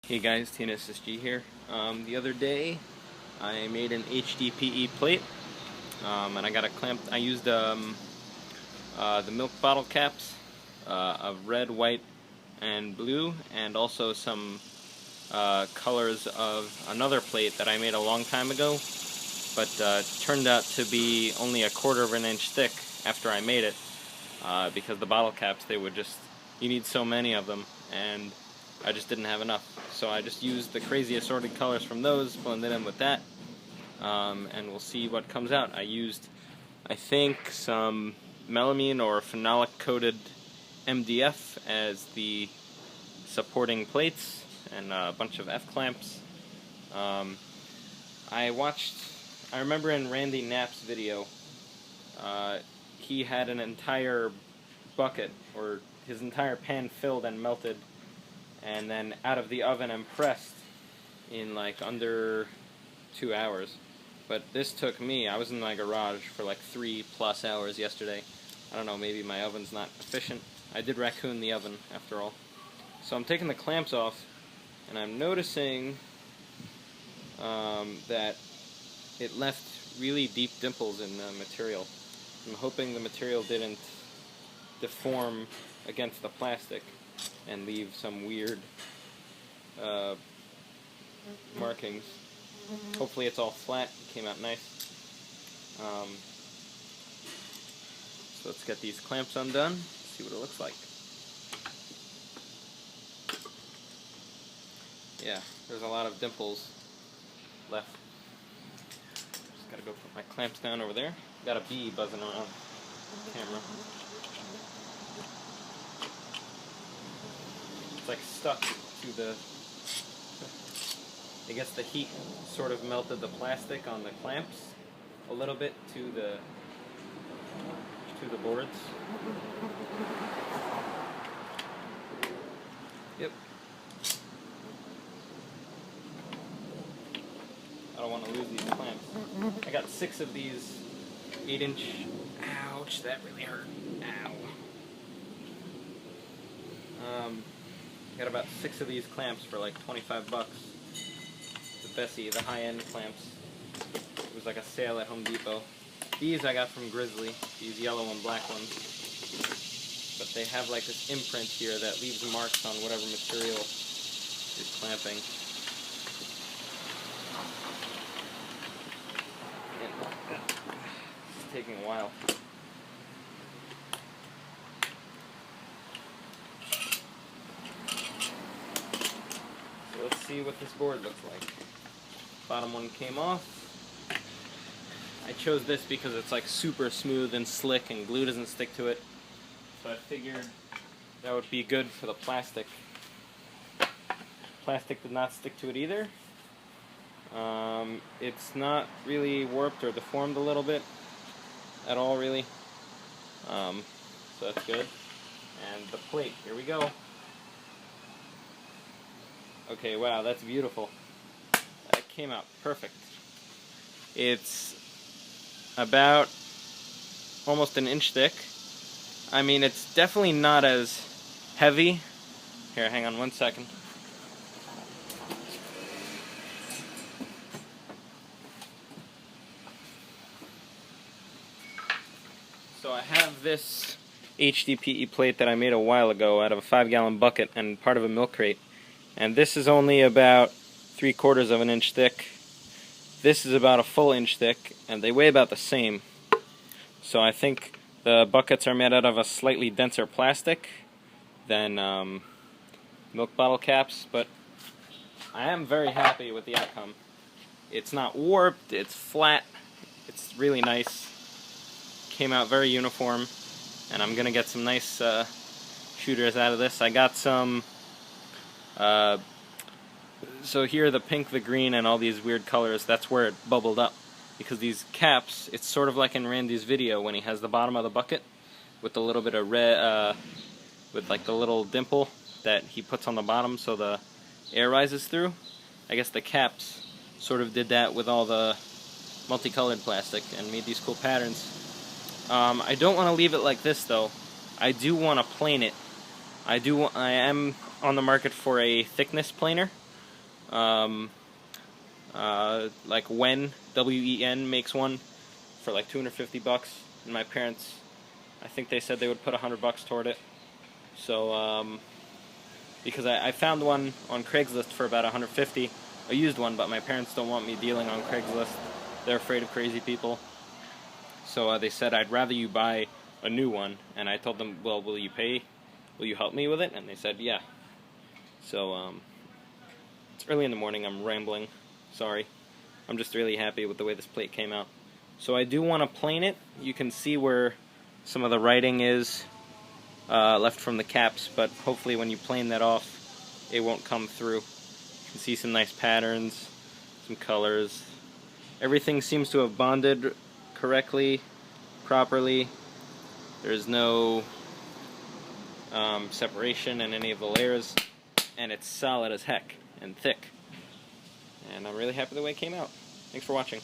Hey guys, TNSSG here. The other day I made an HDPE plate and I got a clamp. I used the milk bottle caps of red, white, and blue, and also some colors of another plate that I made a long time ago, but turned out to be only 1/4 of an inch thick after I made it because the bottle caps, you need so many of them, and I just didn't have enough. So I just used the crazy assorted colors from those, blended in with that, and we'll see what comes out. I used, I think, some melamine or phenolic coated MDF as the supporting plates, and a bunch of F-clamps. I remember in Randy Knapp's video, he had an entire bucket, or his entire pan filled and melted, and then out of the oven and pressed in like under 2 hours. But this took me, I was in my garage for like 3+ hours yesterday. I don't know, maybe my oven's not efficient. I did raccoon the oven after all. So I'm taking the clamps off, and I'm noticing that it left really deep dimples in the material. I'm hoping the material didn't deform against the plastic and leave some weird markings. Hopefully it's all flat. It came out nice. So let's get these clamps undone, see what it looks like. Yeah, there's a lot of dimples left. Just gotta go put my clamps down over there. Got a bee buzzing around the camera. It's like stuck to the... I guess the heat sort of melted the plastic on the clamps a little bit to the boards. Yep. I don't want to lose these clamps. I got 6 of these 8-inch... Ouch, that really hurt. Ow. I got about 6 of these clamps for like $25. The Bessie, the high-end clamps. It was like a sale at Home Depot. These I got from Grizzly, these yellow and black ones. But they have like this imprint here that leaves marks on whatever material you're clamping. And it's taking a while. So let's see what this board looks like. Bottom one came off. I chose this because it's like super smooth and slick and glue doesn't stick to it. So I figured that would be good for the plastic. Plastic did not stick to it either. It's not really warped or deformed a little bit at all, really. So that's good. And the plate, here we go. Okay, wow, that's beautiful. That came out perfect. It's about almost an inch thick. I mean, it's definitely not as heavy. Here, hang on one second. So I have this HDPE plate that I made a while ago out of a 5-gallon bucket and part of a milk crate. And this is only about 3/4 of an inch thick. This is about a full inch thick, and they weigh about the same. So I think the buckets are made out of a slightly denser plastic than milk bottle caps, but I am very happy with the outcome. It's not warped, it's flat, it's really nice. Came out very uniform, and I'm gonna get some nice shooters out of this. I got some so here the pink, the green, and all these weird colors, that's where it bubbled up. Because these caps, it's sort of like in Randy's video when he has the bottom of the bucket with the little bit of red, with like the little dimple that he puts on the bottom so the air rises through. I guess the caps sort of did that with all the multicolored plastic and made these cool patterns. I don't want to leave it like this though. I do want to plane it. I am on the market for a thickness planer. Like WEN makes one for like $250, and my parents, I think they said they would put $100 toward it. So because I found one on Craigslist for about $150, a used one, but my parents don't want me dealing on Craigslist. They're afraid of crazy people. So they said, I'd rather you buy a new one. And I told them, well, will you help me with it? And they said, yeah. So it's early in the morning, I'm rambling, sorry. I'm just really happy with the way this plate came out. So I do want to plane it. You can see where some of the writing is left from the caps, but hopefully when you plane that off, it won't come through. You can see some nice patterns, some colors. Everything seems to have bonded correctly, properly. There's no separation in any of the layers, and it's solid as heck and thick. And I'm really happy the way it came out. Thanks for watching.